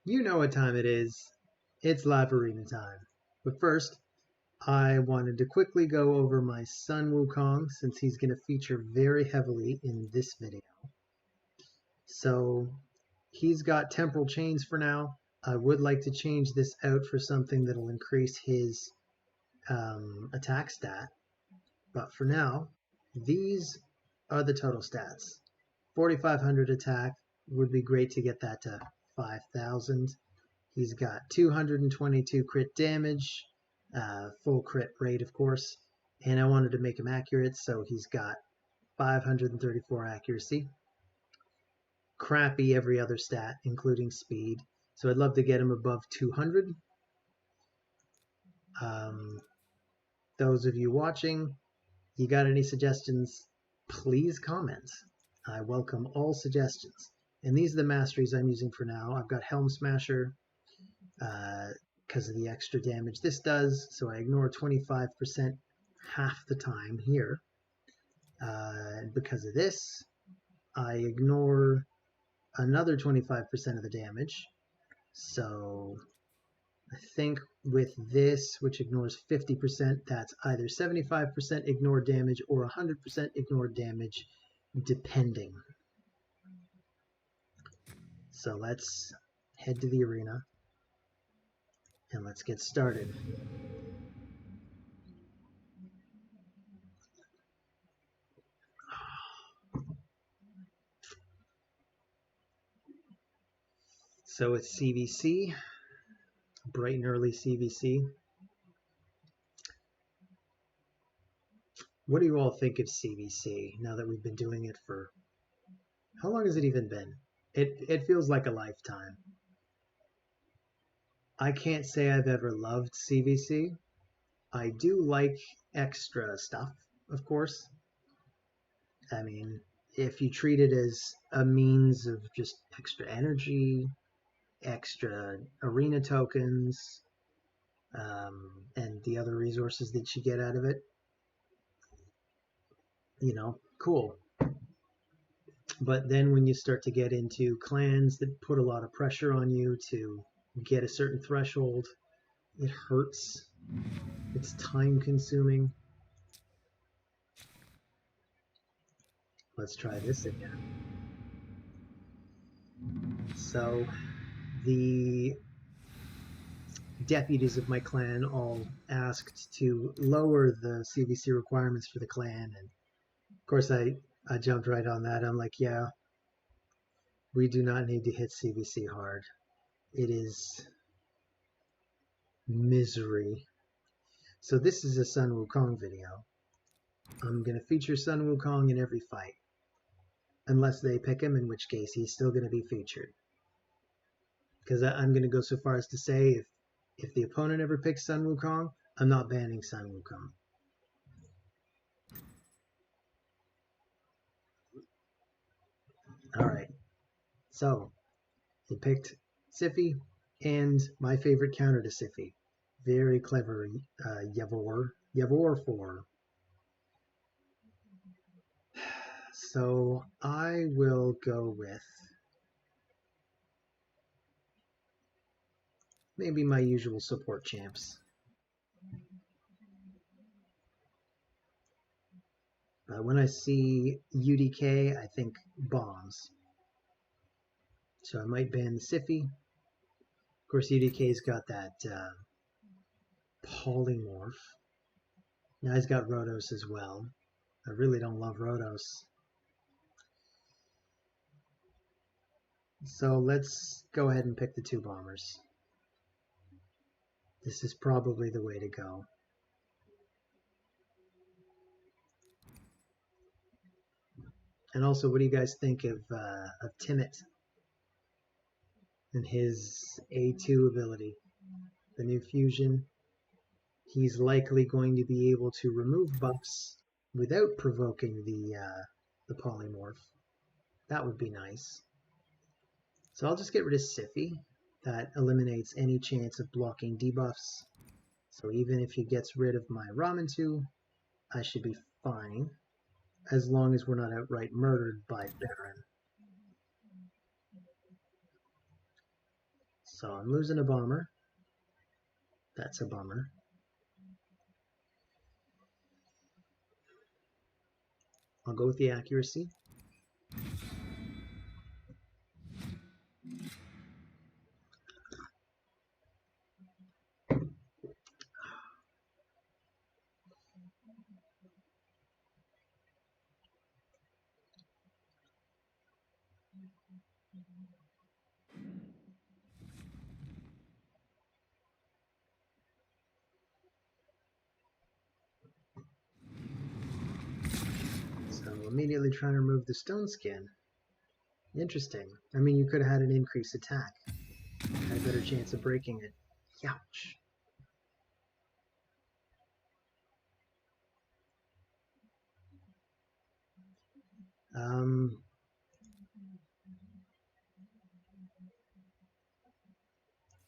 You know what time it is. It's live arena time. But first, I wanted to quickly go over my Sun Wukong since he's going to feature very heavily in this video. So he's got temporal chains for now. I would like to change this out for something that'll increase his attack stat. But for now, these are the total stats. 4,500 attack would be great to get that to 5,000. He's got 222 crit damage, full crit rate, of course, and I wanted to make him accurate, so he's got 534 accuracy. Crappy every other stat, including speed, so I'd love to get him above 200. Those of you watching, you got any suggestions, please comment. I welcome all suggestions. And these are the masteries I'm using for now. I've got Helm Smasher, because of the extra damage this does, so I ignore 25% half the time here. Because of this, I ignore another 25% of the damage. So I think with this, which ignores 50%, that's either 75% ignored damage or 100% ignored damage, depending. So let's head to the arena and let's get started. So it's CVC, bright and early CVC. What do you all think of CVC now that we've been doing it for, how long has it even been? It feels like a lifetime. I can't say I've ever loved CVC. I do like extra stuff, of course. I mean, if you treat it as a means of just extra energy, extra arena tokens, and the other resources that you get out of it, you know, cool. But then when you start to get into clans that put a lot of pressure on you to get a certain threshold, it hurts. It's time consuming. Let's try this again. So the deputies of my clan all asked to lower the CVC requirements for the clan, and of course I jumped right on that. I'm like, yeah, we do not need to hit CVC hard. It is misery. So this is a Sun Wukong video. I'm going to feature Sun Wukong in every fight. Unless they pick him, in which case he's still going to be featured. Because I'm going to go so far as to say, if the opponent ever picks Sun Wukong, I'm not banning Sun Wukong. Alright, so he picked Siphi, and my favorite counter to Siphi. Very clever Yavor 4. So I will go with maybe my usual support champs. When I see UDK, I think bombs. So I might ban the Siphi. Of course, UDK's got that polymorph. Now he's got Rotos as well. I really don't love Rotos. So let's go ahead and pick the two bombers. This is probably the way to go. And also, what do you guys think of Timit and his A2 ability? The new fusion. He's likely going to be able to remove buffs without provoking the polymorph. That would be nice. So I'll just get rid of Siphi. That eliminates any chance of blocking debuffs. So even if he gets rid of my Ramen-2, I should be fine, as long as we're not outright murdered by Baron. So I'm losing a bomber. That's a bummer. I'll go with the accuracy. So immediately trying to remove the stone skin. Interesting. I mean, you could have had an increased attack. Had a better chance of breaking it. Youch.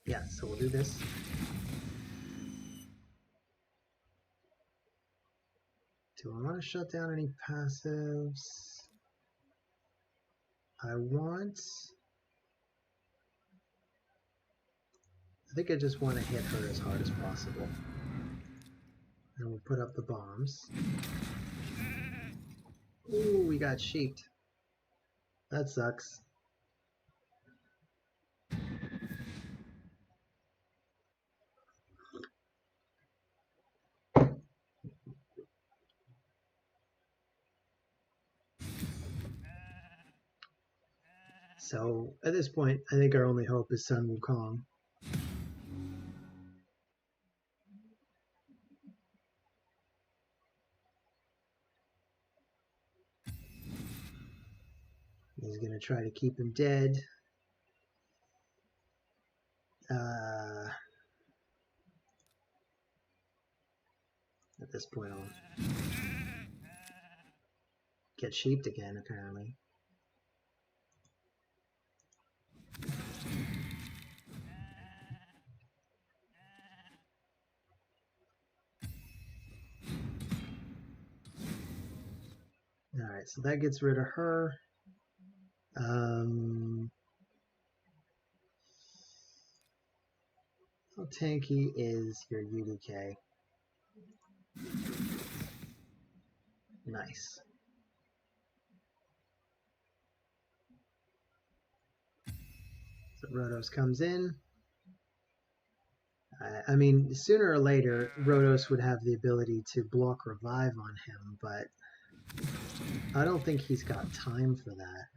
Yeah, so we'll do this. Do I want to shut down any passives? I think I just want to hit her as hard as possible. And we'll put up the bombs. Ooh, we got sheeped. That sucks. So at this point, I think our only hope is Sun Wukong. He's going to try to keep him dead. At this point, I'll get sheeped again, apparently. Alright, so that gets rid of her. How tanky is your UDK? Nice. So Rhodos comes in. I mean, sooner or later, Rhodos would have the ability to block revive on him, but I don't think he's got time for that.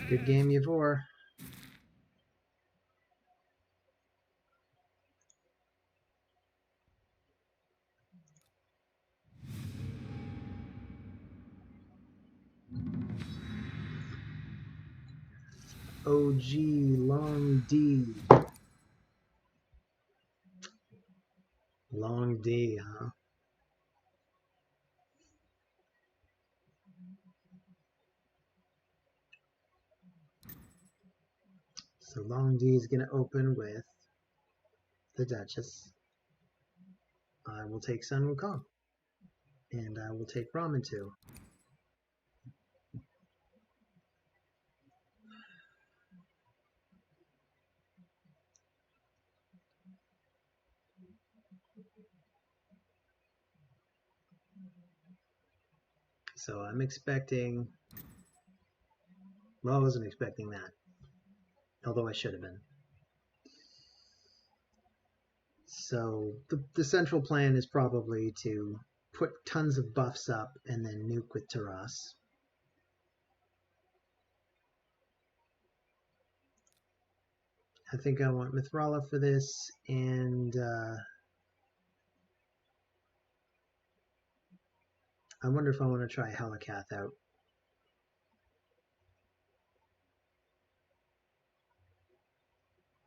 Good game, Yavor. OG Long D. Long D, huh? So Long D is going to open with the Duchess. I will take Sun Wukong. And I will take Ramen too. So I'm expecting... Well, I wasn't expecting that. Although I should have been. So the central plan is probably to put tons of buffs up and then nuke with Taras. I think I want Mithrala for this, and I wonder if I want to try Helikath out.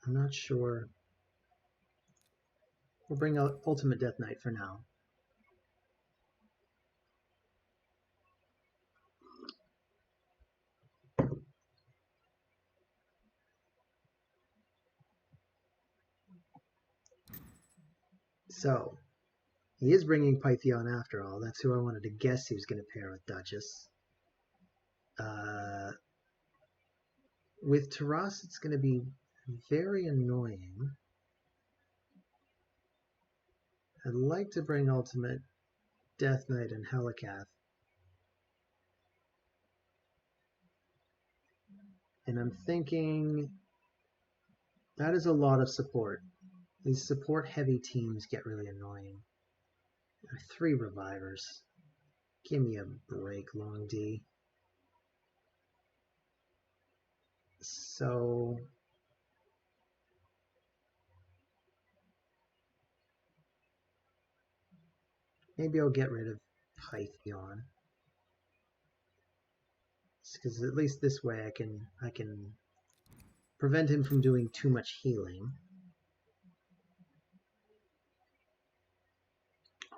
I'm not sure. We'll bring out Ultimate Death Knight for now. So, he is bringing Pythion after all. That's who I wanted to guess he was going to pair with Duchess. With Taras, it's going to be very annoying. I'd like to bring Ultimate Death Knight and Helikath. And I'm thinking that is a lot of support. These support-heavy teams get really annoying. 3 revivers. Give me a break, Long D. So maybe I'll get rid of Pythion. Because at least this way I can prevent him from doing too much healing.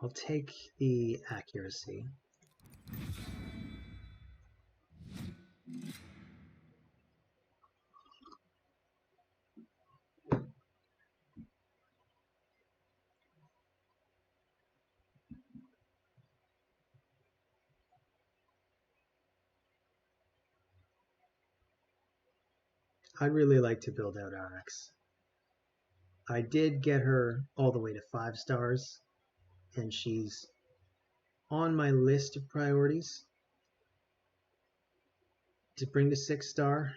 I'll take the accuracy. I'd really like to build out RX. I did get her all the way to 5 stars, and she's on my list of priorities to bring to 6 star.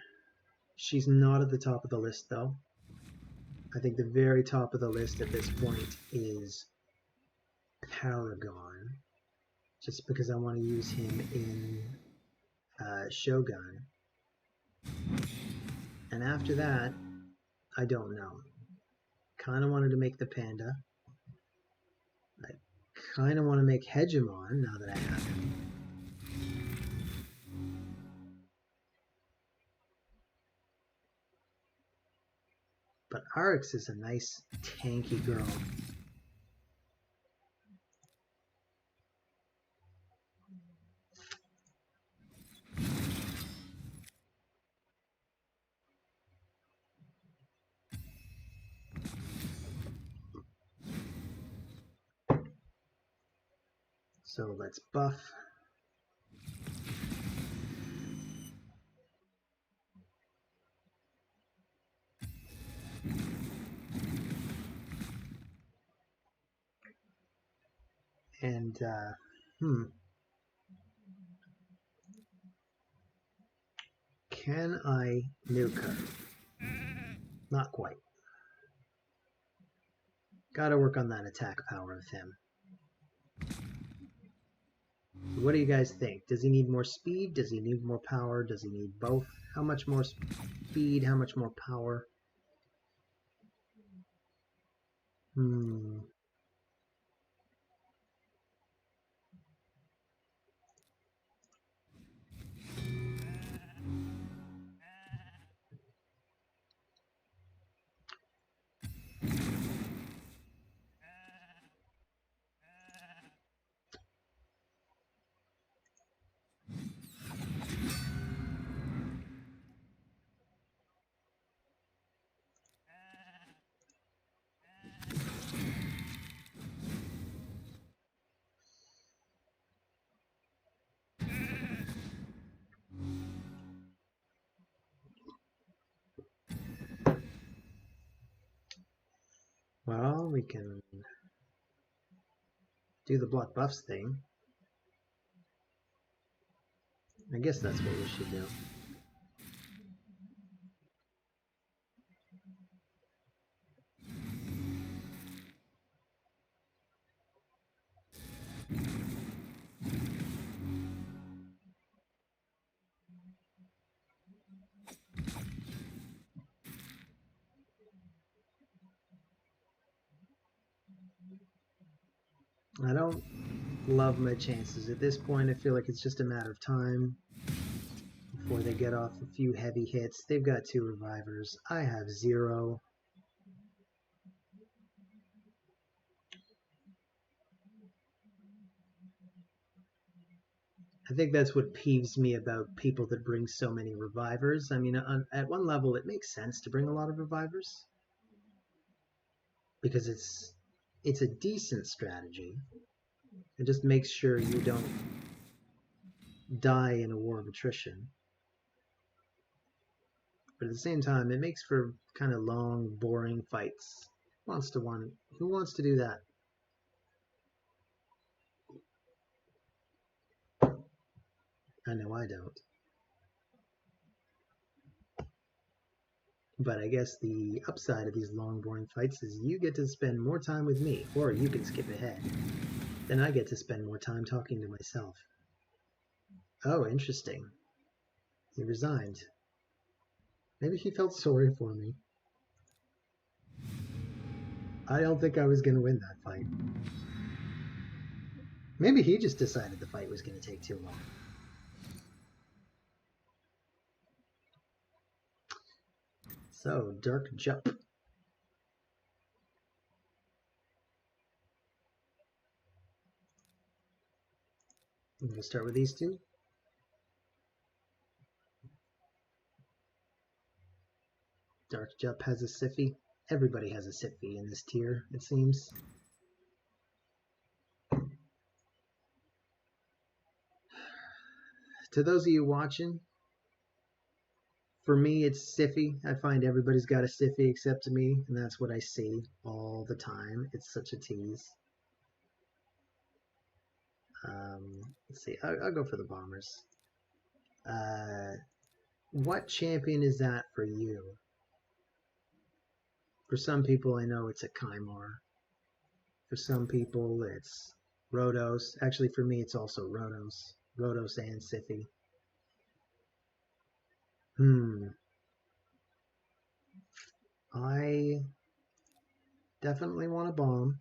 She's not at the top of the list though. I think the very top of the list at this point is Paragon, just because I want to use him in Shogun. And after that, I don't know. Kind of wanted to make the Panda. I kind of want to make Hegemon now that I have him. But Arx is a nice tanky girl. So let's buff. And, can I nuke her? Not quite. Gotta work on that attack power of him. What do you guys think? Does he need more speed? Does he need more power? Does he need both? How much more speed? How much more power? Well, we can do the block buffs thing. I guess that's what we should do. I don't love my chances. At this point, I feel like it's just a matter of time before they get off a few heavy hits. They've got 2 revivers. I have 0. I think that's what peeves me about people that bring so many revivers. I mean, at one level, it makes sense to bring a lot of revivers because it's it's a decent strategy. It just makes sure you don't die in a war of attrition. But at the same time, it makes for kind of long, boring fights. Who wants to do that? I know I don't. But I guess the upside of these long, boring fights is you get to spend more time with me, or you can skip ahead. Then I get to spend more time talking to myself. Oh, interesting. He resigned. Maybe he felt sorry for me. I don't think I was going to win that fight. Maybe he just decided the fight was going to take too long. So, Dark Jump. We'll start with these two. Dark Jump has a Siffy. Everybody has a Siffy in this tier, it seems. To those of you watching, for me it's Siffy. I find everybody's got a Siffy except me, and that's what I see all the time. It's such a tease. Let's see, I'll go for the Bombers. What champion is that for you? For some people, I know it's a Kymor. For some people, it's Rhodos. Actually, for me, it's also Rhodos. Rhodos and Siffy. I definitely want a bomb.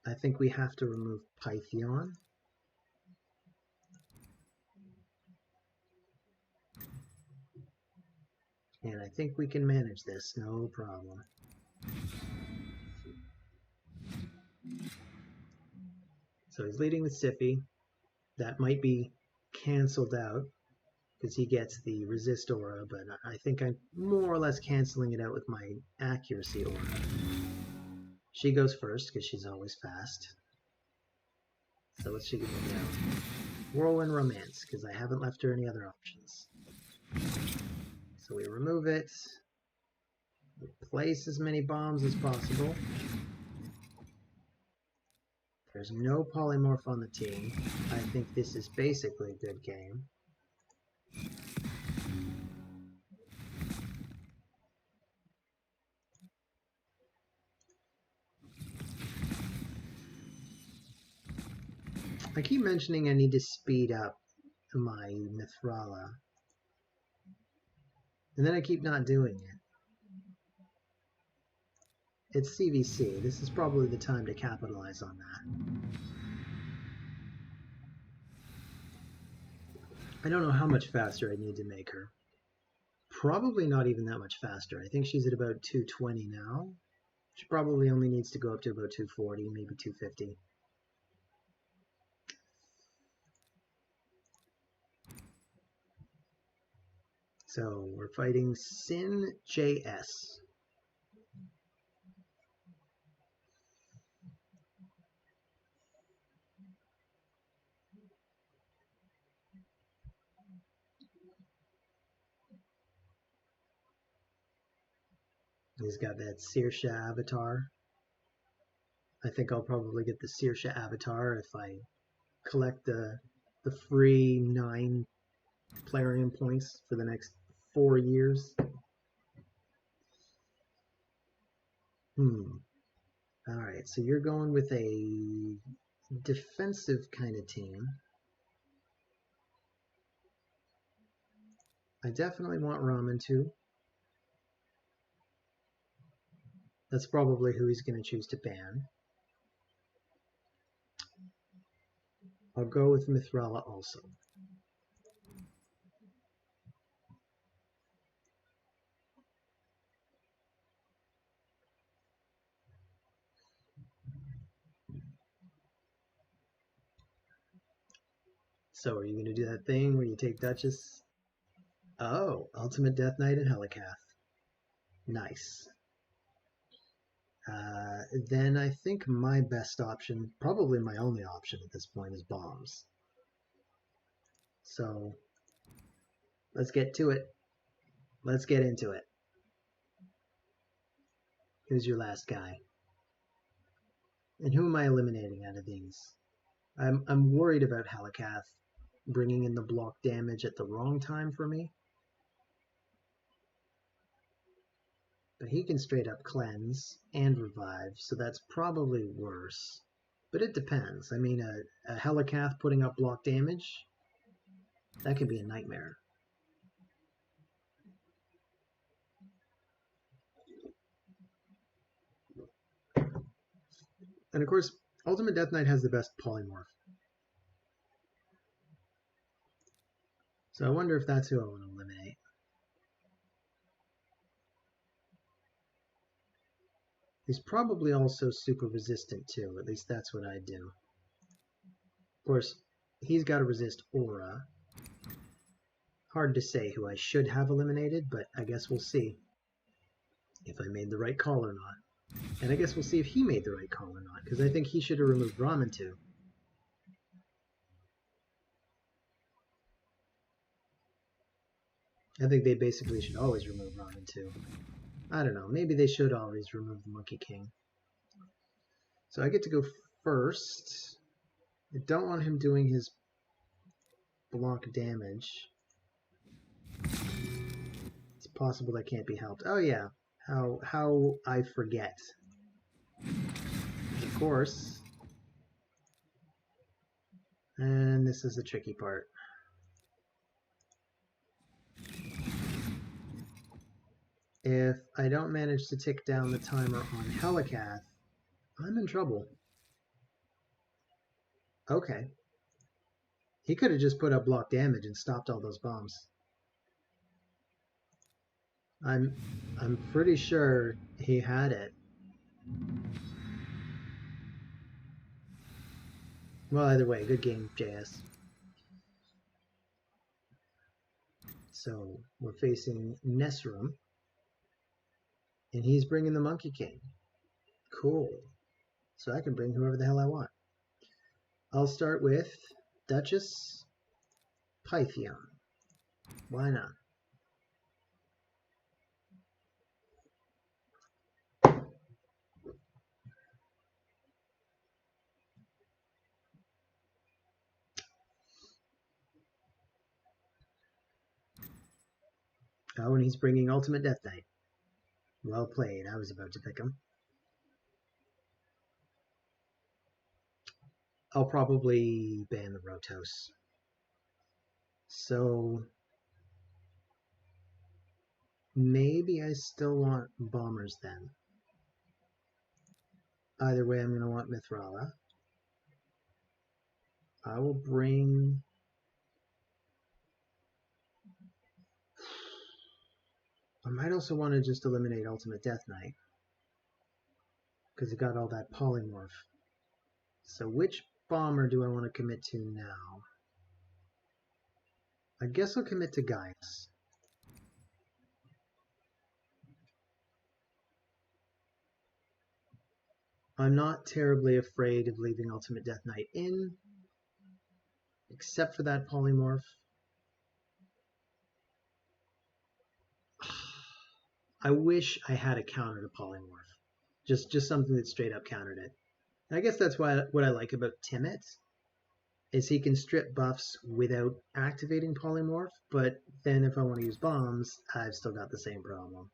I think we have to remove Pythion. And I think we can manage this, no problem. So he's leading with Siffy. That might be canceled out because he gets the resist aura, but I think I'm more or less canceling it out with my accuracy aura. She goes first because she's always fast. So what's she gonna do? Whirlwind Romance, because I haven't left her any other options. So we remove it. We place as many bombs as possible. There's no polymorph on the team. I think this is basically a good game. I keep mentioning I need to speed up my Mithrala. And then I keep not doing it. It's CVC. This is probably the time to capitalize on that. I don't know how much faster I need to make her. Probably not even that much faster. I think she's at about 220 now. She probably only needs to go up to about 240, maybe 250. So we're fighting Sin JS. He's got that Saoirse avatar. I think I'll probably get the Saoirse avatar if I collect the free 9 Plarium points for the next 4 years. Alright, so you're going with a defensive kind of team. I definitely want Ramen too. That's probably who he's going to choose to ban. I'll go with Mithrala also. So are you going to do that thing where you take Duchess? Oh, Ultimate Death Knight and Helicath. Nice. then I think my best option, probably my only option at this point, is bombs. So let's get to it. Let's get into it. Who's your last guy? And who am I eliminating out of these? I'm worried about Halakath bringing in the block damage at the wrong time for me. But he can straight up cleanse and revive, so that's probably worse. But it depends. I mean, a Halakath putting up block damage, that could be a nightmare. And of course, Ultimate Death Knight has the best polymorph. So I wonder if that's who I want to eliminate. He's probably also super resistant too, at least that's what I do. Of course, he's got to resist Aura. Hard to say who I should have eliminated, but I guess we'll see if I made the right call or not. And I guess we'll see if he made the right call or not, because I think he should have removed Ramen too. I think they basically should always remove Ramen too. I don't know, maybe they should always remove the Monkey King. So I get to go first. I don't want him doing his block damage. It's possible that can't be helped. Oh yeah, how I forget. Of course. And this is the tricky part. If I don't manage to tick down the timer on Halakath, I'm in trouble. Okay. He could have just put up block damage and stopped all those bombs. I'm pretty sure he had it. Well, either way, good game, JS. So we're facing Nesrum, and he's bringing the Monkey King. Cool. So I can bring whoever the hell I want. I'll start with Duchess Pythion. Why not? Oh, and he's bringing Ultimate Death Knight. Well played. I was about to pick him. I'll probably ban the Rotos. So maybe I still want Bombers then. Either way, I'm going to want Mithrala. I will bring... I might also want to just eliminate Ultimate Death Knight, because he got all that polymorph. So which bomber do I want to commit to now? I guess I'll commit to Gaius. I'm not terribly afraid of leaving Ultimate Death Knight in, except for that polymorph. I wish I had a counter to polymorph. Just something that straight up countered it. And I guess that's what I like about Timmet, is he can strip buffs without activating polymorph, but then if I want to use bombs, I've still got the same problem.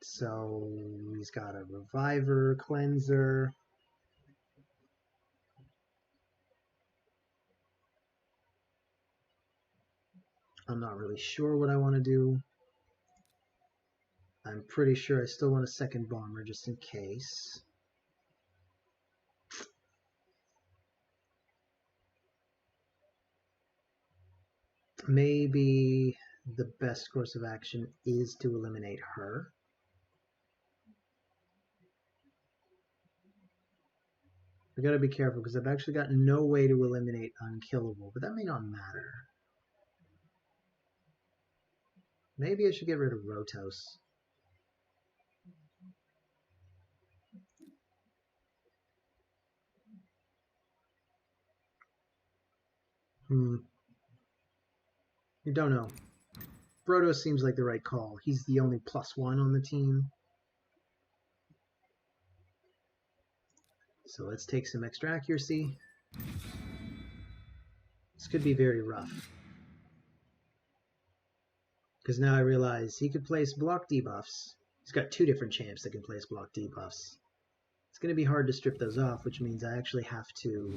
So he's got a reviver, cleanser. I'm not really sure what I want to do. I'm pretty sure I still want a second bomber just in case. Maybe the best course of action is to eliminate her. I gotta be careful because I've actually got no way to eliminate Unkillable, but that may not matter. Maybe I should get rid of Rotos. You don't know. Brodo seems like the right call. He's the only +1 on the team. So let's take some extra accuracy. This could be very rough. Because now I realize he could place block debuffs. He's got 2 different champs that can place block debuffs. It's going to be hard to strip those off, which means I actually have to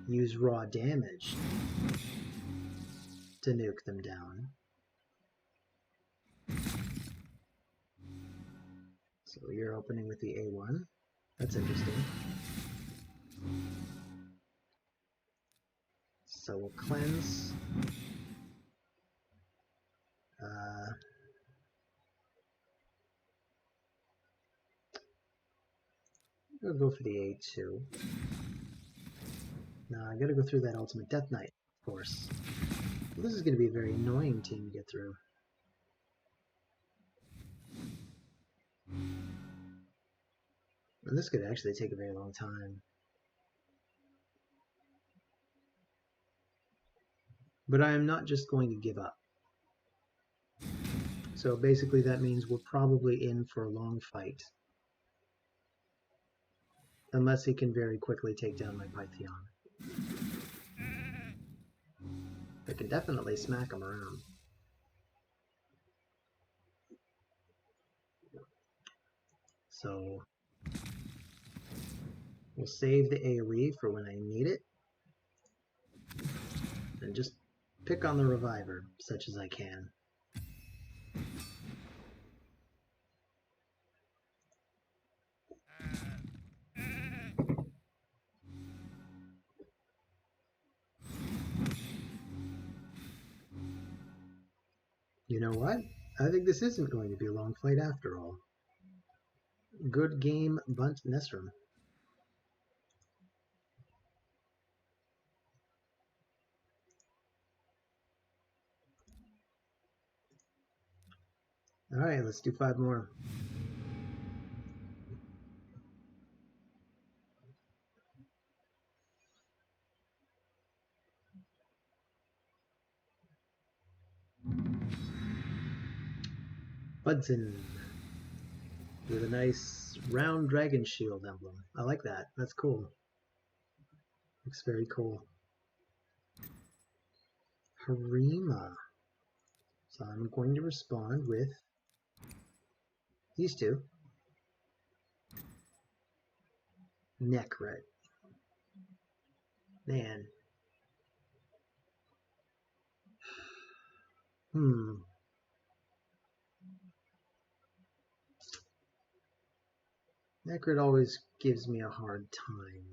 use raw damage to nuke them down. So you're opening with the A1. That's interesting. So we'll cleanse. We'll go for the A2. Now I gotta go through that ultimate Death Knight, of course. Well, this is gonna be a very annoying team to get through. And this could actually take a very long time. But I am not just going to give up. So basically that means we're probably in for a long fight. Unless he can very quickly take down my Pythion. I can definitely smack him around. So we'll save the AoE for when I need it. And just pick on the reviver, such as I can. You know what? I think this isn't going to be a long fight after all. Good game, Bunt Nesrum. Alright, let's do 5 more. Budson with a nice round dragon shield emblem. I like that. That's cool. Looks very cool. Harima. So I'm going to respond with these two. Necret. Man. Necret always gives me a hard time.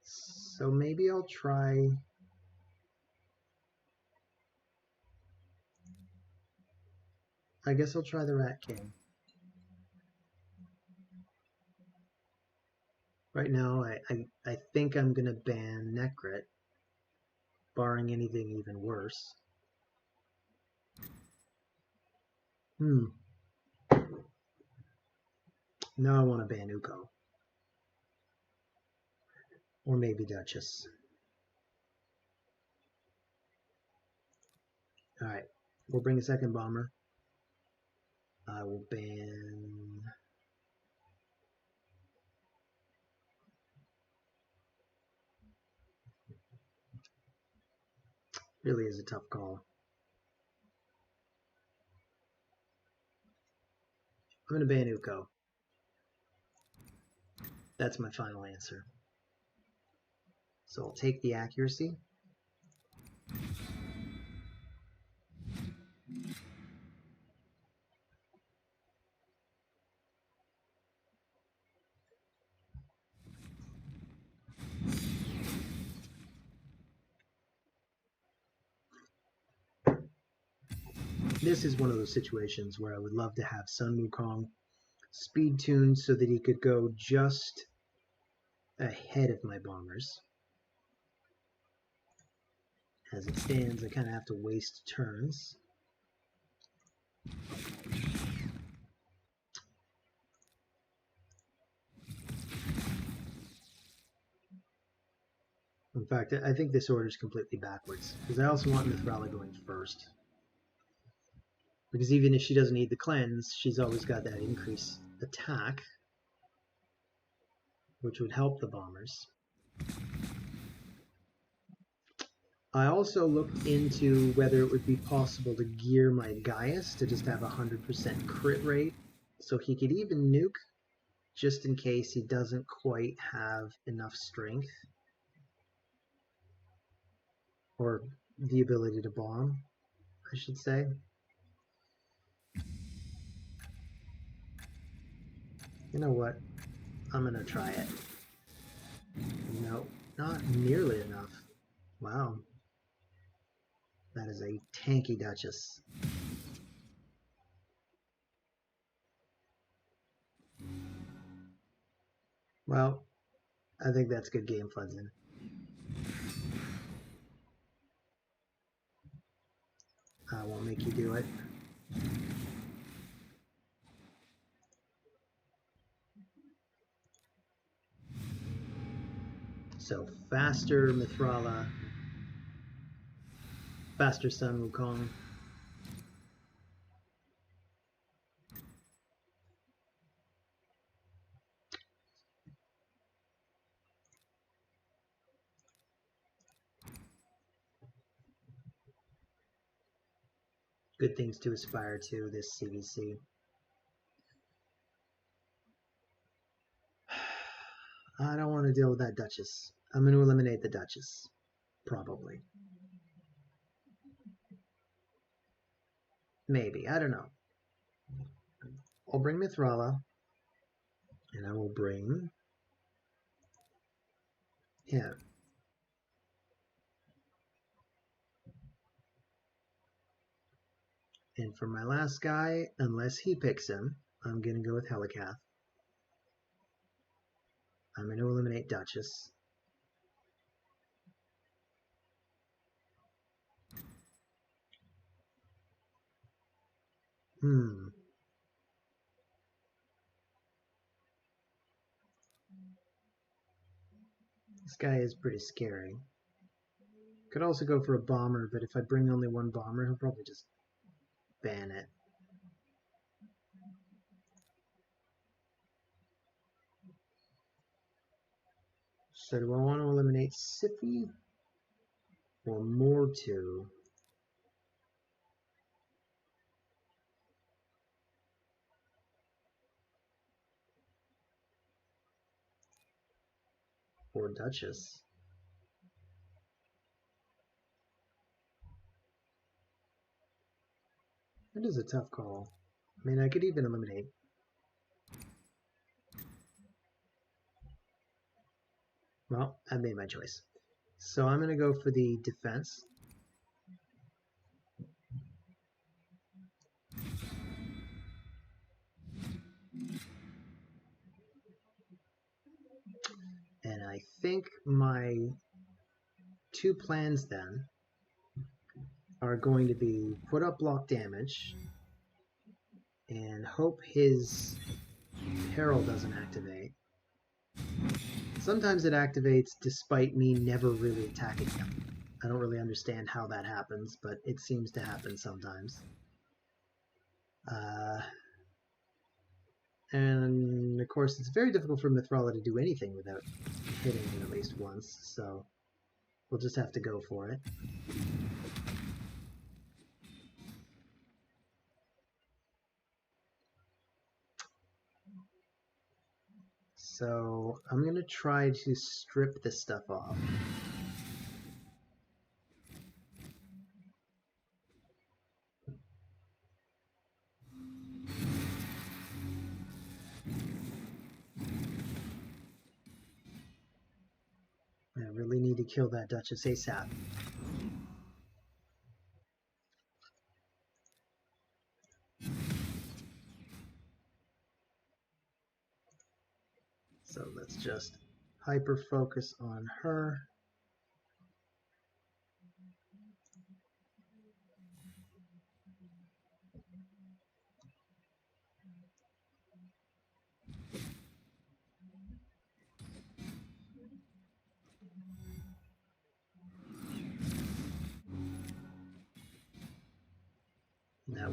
So maybe I'll try... I guess I'll try the Rat King. Right now, I think I'm going to ban Necret, barring anything even worse. Now I want to ban Uko. Or maybe Duchess. Alright, we'll bring a second bomber. I will ban... Really is a tough call. I'm going to ban Uko. That's my final answer. So I'll take the accuracy. This is one of those situations where I would love to have Sun Wukong speed tuned so that he could go just ahead of my bombers. As it stands, I kind of have to waste turns. In fact, I think this order is completely backwards, because I also want Mithrala going first. Because even if she doesn't need the cleanse, she's always got that increased attack, which would help the bombers. I also looked into whether it would be possible to gear my Gaius to just have 100% crit rate, so he could even nuke just in case he doesn't quite have enough strength or the ability to bomb, I should say. You know what? I'm gonna try it. No, not nearly enough. Wow. That is a tanky Duchess. Well, I think that's good game, Fudson. I won't make you do it. So faster Mithrala, faster Sun Wukong. Good things to aspire to this CVC. I don't want to deal with that Duchess. I'm going to eliminate the Duchess. Probably. Maybe. I don't know. I'll bring Mithrala. And I will bring him. And for my last guy, unless he picks him, I'm going to go with Helicath. I'm going to eliminate Duchess. This guy is pretty scary. Could also go for a bomber, but if I bring only one bomber, he'll probably just ban it. So do I want to eliminate Sippy or Mortu? Or Duchess? It is a tough call. I mean, I could even eliminate. Well, I made my choice. So I'm going to go for the defense. And I think my two plans then are going to be put up block damage and hope his peril doesn't activate. Sometimes it activates despite me never really attacking him. I don't really understand how that happens, but it seems to happen sometimes. And of course, it's very difficult for Mithrala to do anything without hitting him at least once, so we'll just have to go for it. So I'm going to try to strip this stuff off. I really need to kill that Duchess ASAP. So let's just hyper focus on her.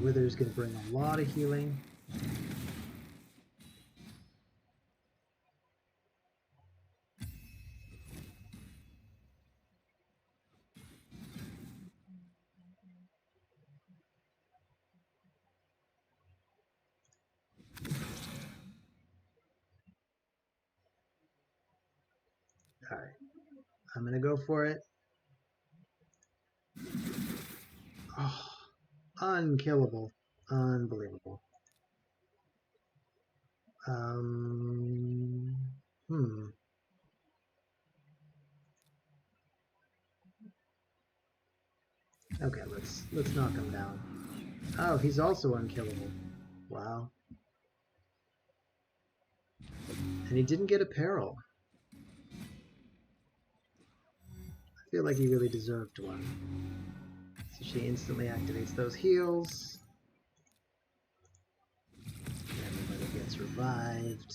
Wither's going to bring a lot of healing. Alright, I'm going to go for it. Oh, unkillable. Unbelievable. Okay, let's knock him down. Oh, he's also unkillable. Wow. And he didn't get a peril. I feel like he really deserved one. So she instantly activates those heals. Everybody gets revived.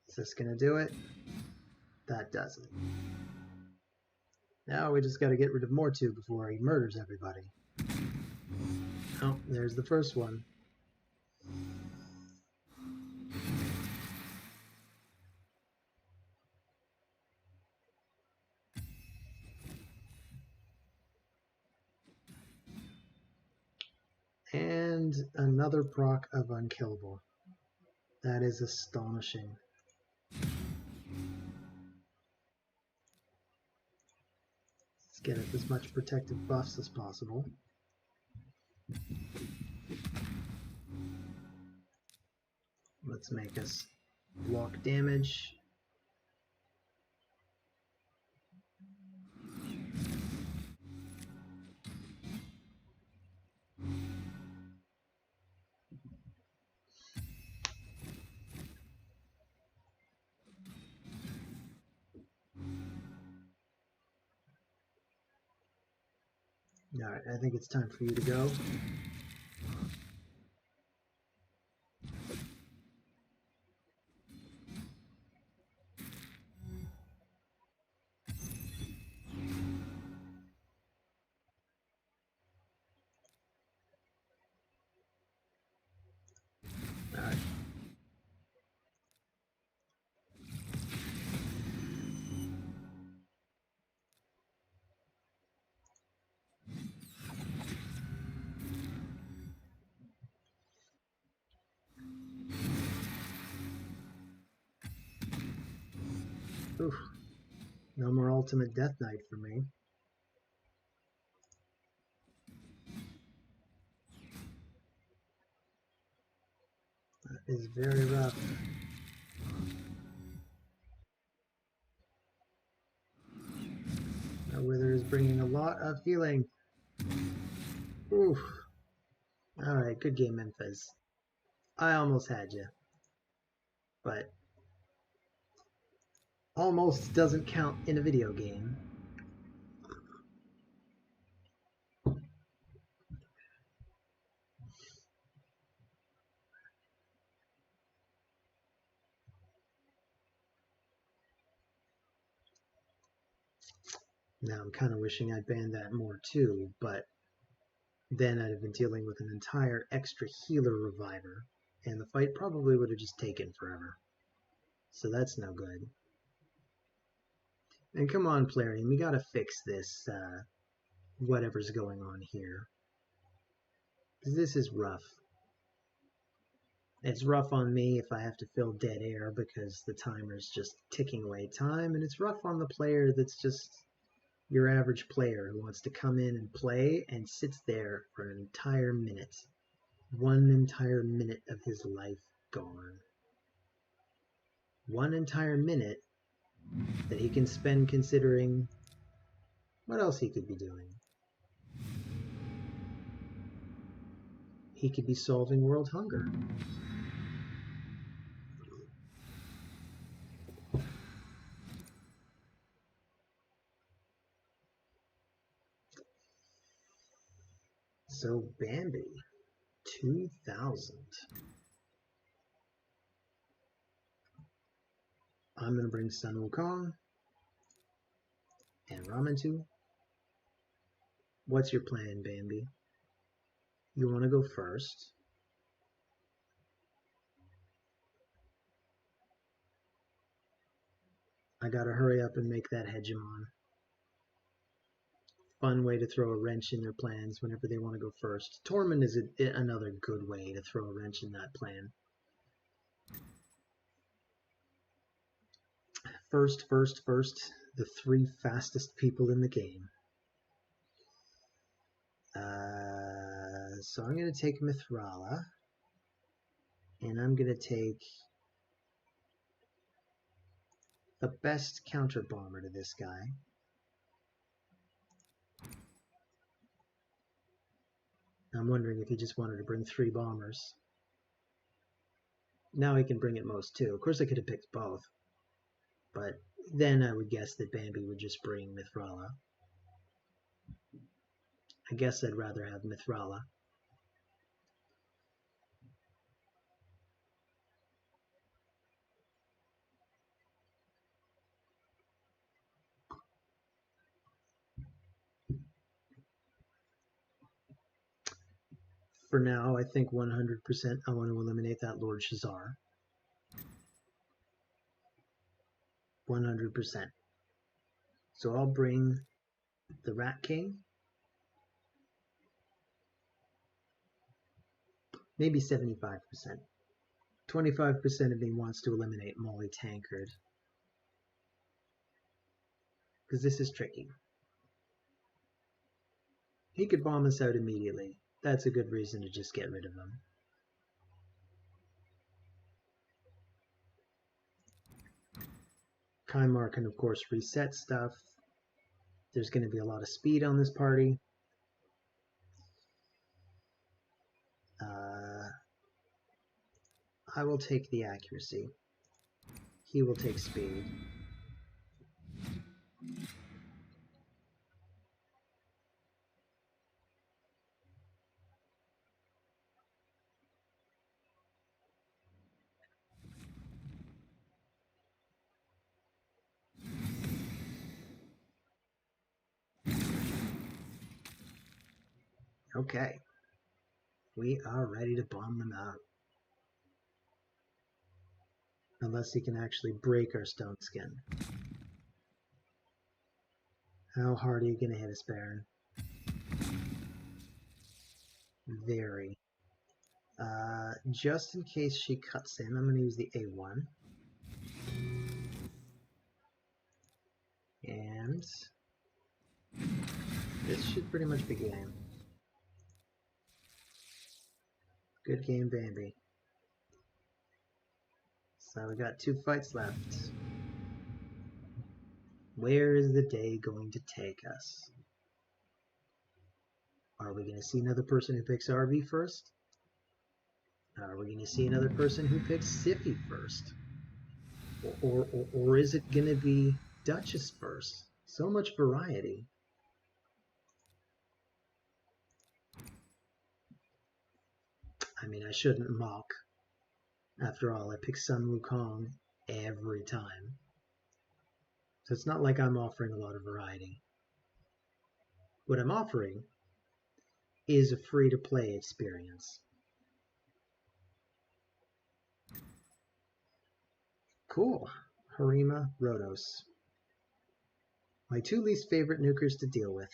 Is this gonna do it? That doesn't. Now we just gotta get rid of Mortu before he murders everybody. Oh, there's the first one. And another proc of unkillable. That is astonishing. Let's get it as much protective buffs as possible. Let's make us block damage. Alright, I think it's time for you to go. Alright. Oof. No more ultimate death knight for me. That is very rough. That Wither is bringing a lot of healing. Oof. Alright, good game, Memphis. I almost had you. But almost doesn't count in a video game. Now I'm kind of wishing I'd banned that more too, but then I'd have been dealing with an entire extra healer reviver, and the fight probably would have just taken forever. So that's no good. And come on, Plarium, we gotta fix this, whatever's going on here. Because this is rough. It's rough on me if I have to fill dead air because the timer's just ticking away time, and it's rough on the player that's just your average player who wants to come in and play and sits there for an entire minute. 1 entire minute of his life gone. 1 entire minute that he can spend considering what else he could be doing. He could be solving world hunger. So Bambi, 2000. I'm going to bring Sun Wukong. and Ramantu. What's your plan, Bambi? You want to go first? I gotta hurry up and make that hegemon. Fun way to throw a wrench in their plans whenever they want to go first. Tormund is another good way to throw a wrench in that plan. First, the 3 fastest people in the game. So I'm going to take Mithrala, and I'm going to take the best counter bomber to this guy. I'm wondering if he just wanted to bring 3 bombers. Now he can bring at most 2. Of course I could have picked both, but then I would guess that Bambi would just bring Mithrala. I guess I'd rather have Mithrala. For now, I think 100% I want to eliminate that Lord Shazar. 100%. So I'll bring the Rat King. Maybe 75%. 25% of me wants to eliminate Molly Tankard. Because this is tricky. He could bomb us out immediately. That's a good reason to just get rid of him. Kymar can, of course, reset stuff. There's going to be a lot of speed on this party. I will take the accuracy. He will take speed. Okay. We are ready to bomb them out. Unless he can actually break our stone skin. How hard are you going to hit us, Baron? Very. Just in case she cuts in, I'm going to use the A1. And this should pretty much be game. Good game, Bambi. So we got 2 fights left. Where is the day going to take us? Are we going to see another person who picks RV first? Are we going to see another person who picks Siffy first? Or is it going to be Duchess first? So much variety. I mean, I shouldn't mock. After all, I pick Sun Wukong every time. So it's not like I'm offering a lot of variety. What I'm offering is a free-to-play experience. Cool. Harima, Rhodos. My 2 least favorite nukers to deal with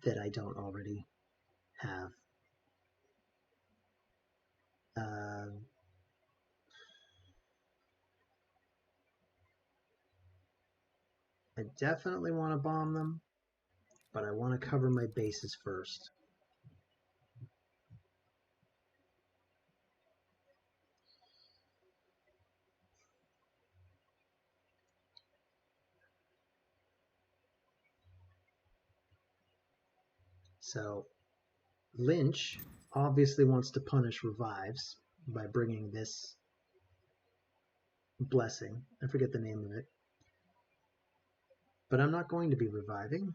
that I don't already have. I definitely want to bomb them, but I want to cover my bases first. So Lynch obviously wants to punish revives by bringing this blessing. I forget the name of it. But I'm not going to be reviving.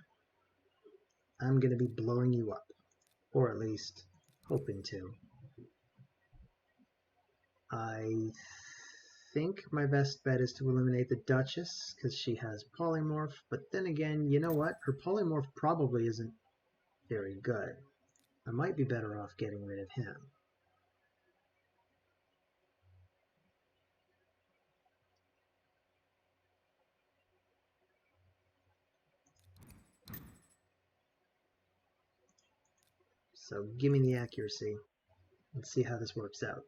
I'm going to be blowing you up. Or at least hoping to. I think my best bet is to eliminate the Duchess because she has Polymorph, but then again, you know what? Her Polymorph probably isn't very good. I might be better off getting rid of him. So give me the accuracy. Let's see how this works out.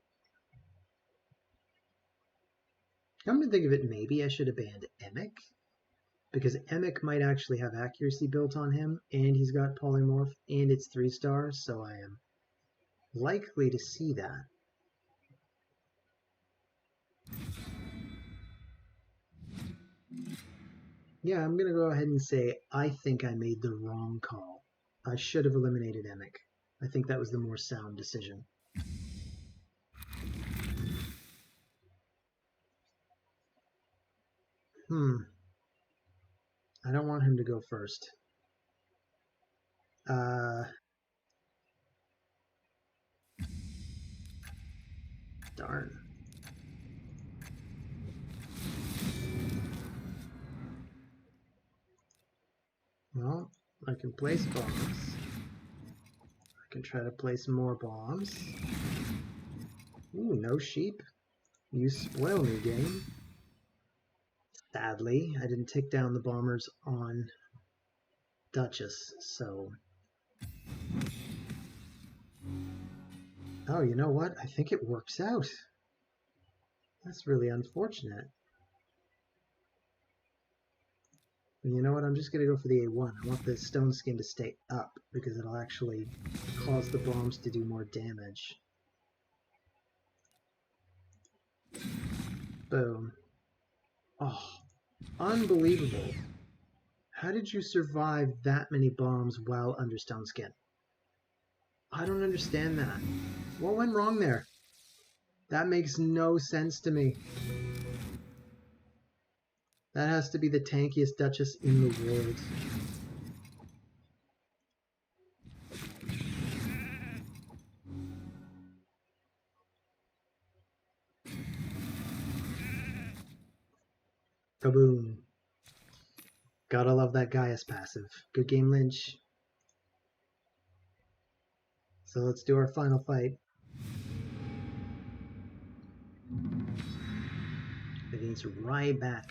Come to think of it, maybe I should have banned Emic, because Emic might actually have accuracy built on him, and he's got Polymorph, and it's 3 stars, so I am likely to see that. Yeah, I'm going to go ahead and say I think I made the wrong call. I should have eliminated Emic. I think that was the more sound decision. I don't want him to go first. Darn. Well, I can place bombs. I can try to place more bombs. Ooh, no sheep. You spoil me, game. Sadly, I didn't take down the bombers on Duchess, so... Oh, you know what? I think it works out. That's really unfortunate. And you know what? I'm just going to go for the A1. I want the stone skin to stay up because it'll actually cause the bombs to do more damage. Boom. Oh, unbelievable. How did you survive that many bombs while under stone skin? I don't understand that. What went wrong there? That makes no sense to me. That has to be the tankiest Duchess in the world. Kaboom. Gotta love that Gaius passive. Good game, Lynch. So let's do our final fight. Against Ryback.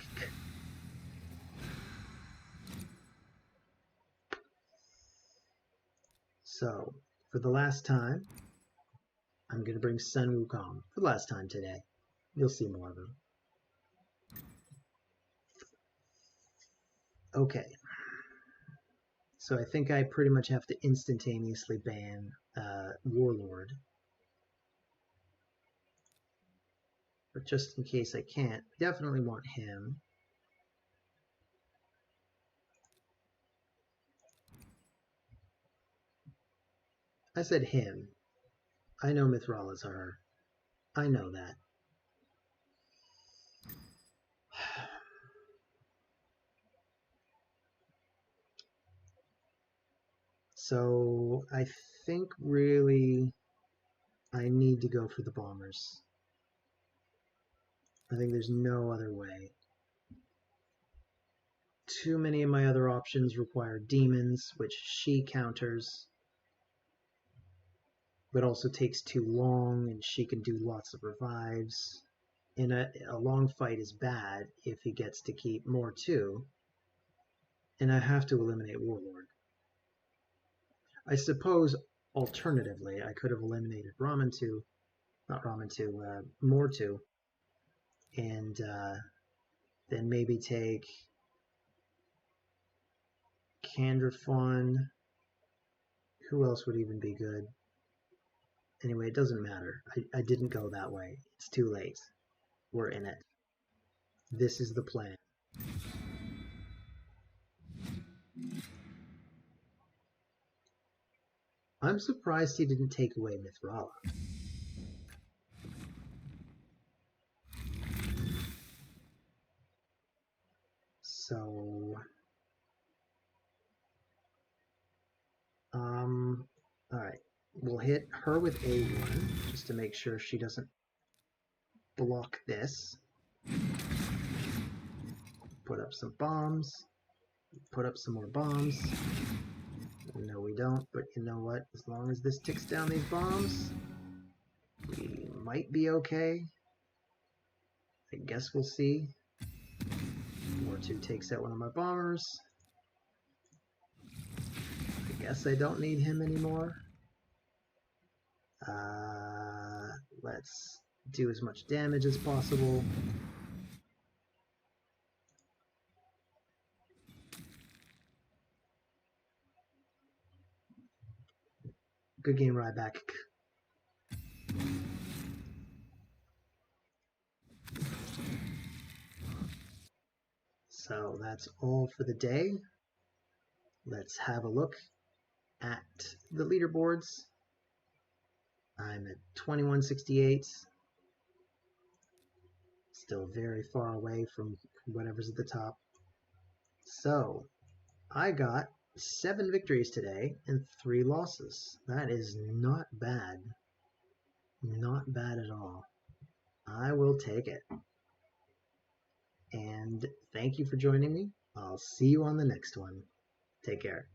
So, for the last time, I'm going to bring Sun Wukong. For the last time today. You'll see more of him. Okay. So I think I pretty much have to instantaneously ban Warlord. But just in case I can't, definitely want him. I said him. I know Mithrala's are her. I know that. So I think really I need to go for the bombers. I think there's no other way. Too many of my other options require demons, which she counters, but also takes too long, and she can do lots of revives. And a long fight is bad if he gets to keep more too, and I have to eliminate Warlord. I suppose, alternatively, I could have eliminated Mortu, and then maybe take Candrafon. Who else would even be good? Anyway, it doesn't matter. I didn't go that way. It's too late. We're in it. This is the plan. I'm surprised he didn't take away Mithrala. So, alright. We'll hit her with A1, just to make sure she doesn't block this. Put up some bombs. Put up some more bombs. No, we don't, but you know what? As long as this ticks down these bombs, we might be okay. I guess we'll see. War 2 takes out one of my bombers. I guess I don't need him anymore. Let's do as much damage as possible. Good game, Ryback. So that's all for the day. Let's have a look at the leaderboards. I'm at 2168. Still very far away from whatever's at the top. So I got 7 victories today and 3 losses. That is not bad. Not bad at all. I will take it. And thank you for joining me. I'll see you on the next one. Take care.